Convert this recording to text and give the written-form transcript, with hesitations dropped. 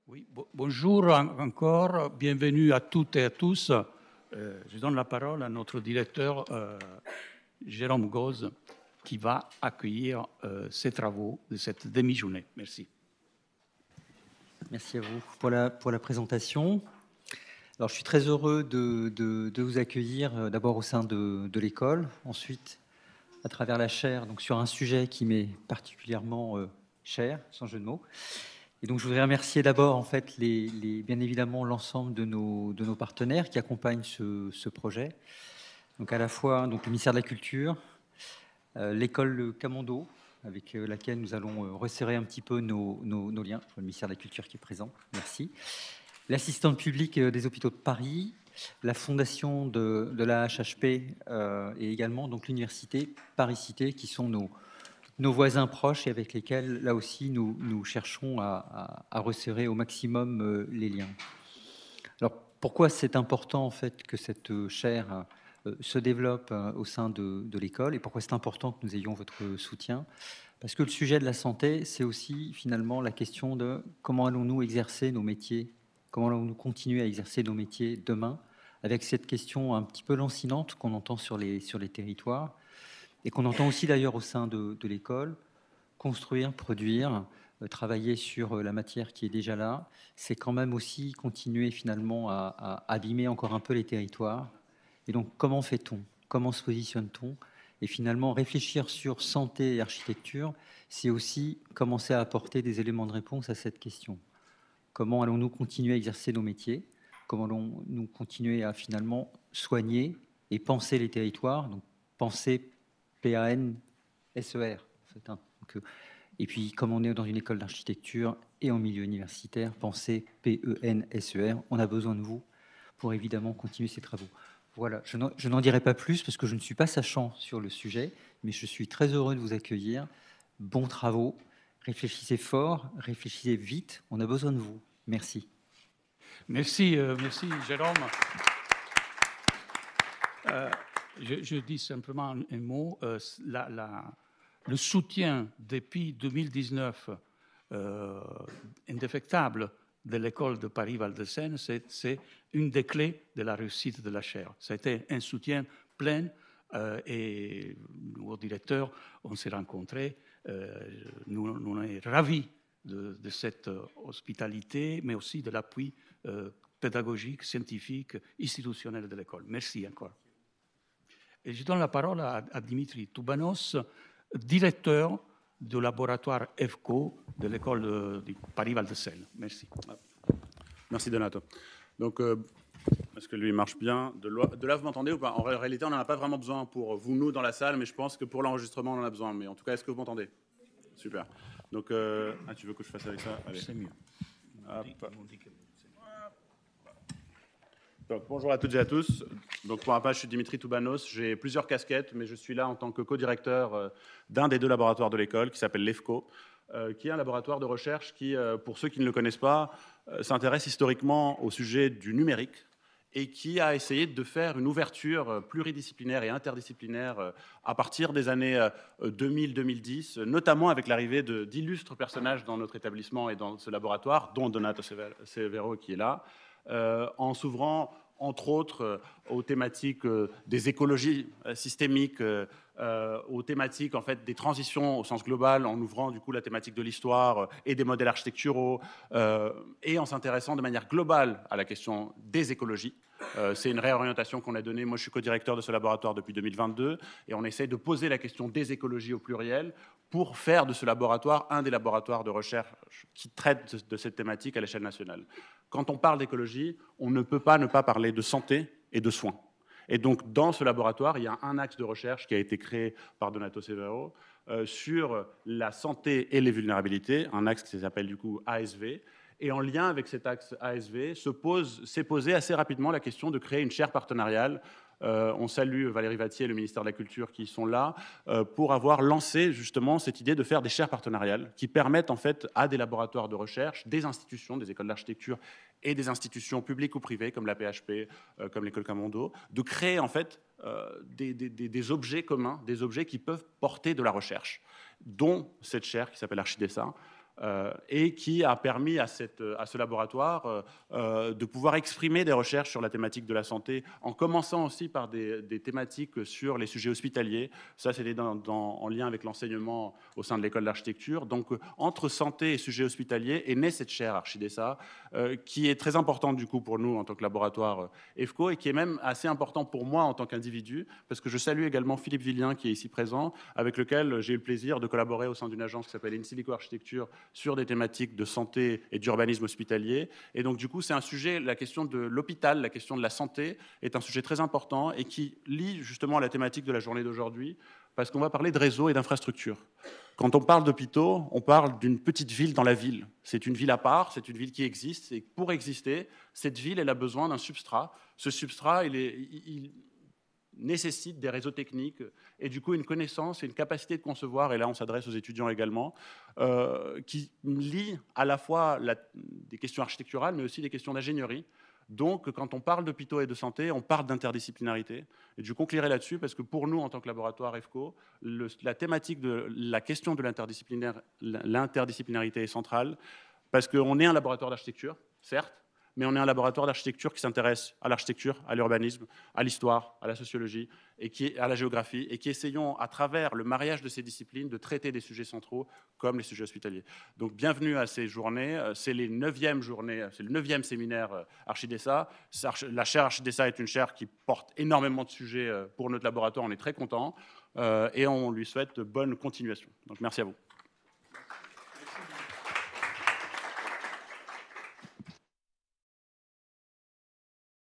Oui, bonjour encore, bienvenue à toutes et à tous. Je donne la parole à notre directeur Jérôme Gauze qui va accueillir ces travaux de cette demi-journée. Merci. Merci à vous pour la présentation. Alors, je suis très heureux de vous accueillir d'abord au sein de l'école, ensuite à travers la chaire, donc sur un sujet qui m'est particulièrement cher, sans jeu de mots. Et donc, je voudrais remercier d'abord, en fait, bien évidemment, l'ensemble de nos partenaires qui accompagnent ce projet. Donc, à la fois donc, le ministère de la Culture, l'école Camondo, avec laquelle nous allons resserrer un petit peu nos liens. Le ministère de la Culture qui est présent, merci. L'assistante publique des hôpitaux de Paris, la fondation de la HHP et également donc l'université Paris-Cité, qui sont nos voisins proches et avec lesquels, là aussi, nous cherchons à resserrer au maximum les liens. Alors, pourquoi c'est important, en fait, que cette chaire se développe au sein de l'école et pourquoi c'est important que nous ayons votre soutien? Parce que le sujet de la santé, c'est aussi, finalement, la question de comment allons-nous exercer nos métiers, comment allons-nous continuer à exercer nos métiers demain, avec cette question un petit peu lancinante qu'on entend sur les territoires et qu'on entend aussi d'ailleurs au sein de l'école, construire, produire, travailler sur la matière qui est déjà là, c'est quand même aussi continuer finalement à abîmer encore un peu les territoires. Et donc, comment fait-on? Comment se positionne-t-on? Et finalement, réfléchir sur santé et architecture, c'est aussi commencer à apporter des éléments de réponse à cette question. Comment allons-nous continuer à exercer nos métiers? Comment allons-nous continuer à finalement soigner et penser les territoires? Donc, penser PAN-SER, en fait, hein. Donc, et puis, comme on est dans une école d'architecture et en milieu universitaire, pensez PEN-SER. On a besoin de vous pour évidemment continuer ces travaux. Voilà, je n'en dirai pas plus parce que je ne suis pas sachant sur le sujet, mais je suis très heureux de vous accueillir. Bons travaux, réfléchissez fort, réfléchissez vite, on a besoin de vous. Merci. Merci, merci Jérôme. Je dis simplement un mot. Le soutien depuis 2019 indéfectable de l'école de Paris-Val de Seine, c'est une des clés de la réussite de la chaire. Ça a été un soutien plein et nous, au directeur, on s'est rencontrés. Nous sommes ravis de cette hospitalité, mais aussi de l'appui pédagogique, scientifique, institutionnel de l'école. Merci encore. Et je donne la parole à Dimitri Toubanos, directeur du laboratoire EFCO de l'école de Paris-Val de Seine. Merci. Merci Donato. Donc, est-ce que lui marche bien? De là, vous m'entendez ou pas? En réalité, on n'en a pas vraiment besoin pour vous, nous, dans la salle, mais je pense que pour l'enregistrement, on en a besoin. Mais en tout cas, est-ce que vous m'entendez? Super. Donc, tu veux que je fasse avec ça? Allez. C'est mieux. Donc, bonjour à toutes et à tous. Donc, pour ma part, je suis Dimitri Toubanos. J'ai plusieurs casquettes, mais je suis là en tant que co-directeur d'un des deux laboratoires de l'école qui s'appelle l'EFCO, qui est un laboratoire de recherche qui, pour ceux qui ne le connaissent pas, s'intéresse historiquement au sujet du numérique et qui a essayé de faire une ouverture pluridisciplinaire et interdisciplinaire à partir des années 2000-2010, notamment avec l'arrivée d'illustres personnages dans notre établissement et dans ce laboratoire, dont Donato Severo qui est là, en s'ouvrant entre autres aux thématiques des écologies systémiques, aux thématiques en fait des transitions au sens global, en ouvrant du coup la thématique de l'histoire et des modèles architecturaux, et en s'intéressant de manière globale à la question des écologies. C'est une réorientation qu'on a donnée. Moi, je suis co-directeur de ce laboratoire depuis 2022, et on essaie de poser la question des écologies au pluriel pour faire de ce laboratoire un des laboratoires de recherche qui traite de cette thématique à l'échelle nationale. Quand on parle d'écologie, on ne peut pas ne pas parler de santé et de soins. Et donc, dans ce laboratoire, il y a un axe de recherche qui a été créé par Donato Severo sur la santé et les vulnérabilités, un axe qui s'appelle du coup ASV. Et en lien avec cet axe ASV, s'est posé assez rapidement la question de créer une chaire partenariale. On salue Valérie Vattier et le ministère de la Culture qui sont là pour avoir lancé justement cette idée de faire des chaires partenariales qui permettent en fait à des laboratoires de recherche, des institutions, des écoles d'architecture et des institutions publiques ou privées comme la PHP, comme l'école Camondo, de créer en fait des objets communs, des objets qui peuvent porter de la recherche, dont cette chaire qui s'appelle Archidessin, et qui a permis à ce laboratoire de pouvoir exprimer des recherches sur la thématique de la santé, en commençant aussi par des thématiques sur les sujets hospitaliers. Ça, c'était en lien avec l'enseignement au sein de l'école d'architecture. Donc, entre santé et sujets hospitaliers est née cette chaire Archidesa, qui est très importante du coup pour nous en tant que laboratoire EFCO, et qui est même assez important pour moi en tant qu'individu, parce que je salue également Philippe Villien, qui est ici présent, avec lequel j'ai eu le plaisir de collaborer au sein d'une agence qui s'appelle In Silico Architecture sur des thématiques de santé et d'urbanisme hospitalier. Et donc, du coup, c'est un sujet, la question de l'hôpital, la question de la santé, est un sujet très important et qui lie justement à la thématique de la journée d'aujourd'hui, parce qu'on va parler de réseau et d'infrastructure. Quand on parle d'hôpitaux, on parle d'une petite ville dans la ville. C'est une ville à part, c'est une ville qui existe, et pour exister, cette ville, elle a besoin d'un substrat. Ce substrat, il nécessite des réseaux techniques et du coup une connaissance et une capacité de concevoir, et là on s'adresse aux étudiants également, qui lie à la fois des questions architecturales mais aussi des questions d'ingénierie. Donc quand on parle d'hôpitaux et de santé, on parle d'interdisciplinarité. Et je conclurai là-dessus parce que pour nous en tant que laboratoire EFCO, la thématique de la question de l'interdisciplinarité est centrale, parce qu'on est un laboratoire d'architecture, certes, mais on est un laboratoire d'architecture qui s'intéresse à l'architecture, à l'urbanisme, à l'histoire, à la sociologie, à la géographie, et qui essayons, à travers le mariage de ces disciplines, de traiter des sujets centraux comme les sujets hospitaliers. Donc bienvenue à ces journées, c'est les 9e journées, c'est le 9e séminaire Archidesa. La chaire Archidesa est une chaire qui porte énormément de sujets pour notre laboratoire, on est très contents, et on lui souhaite bonne continuation. Donc merci à vous.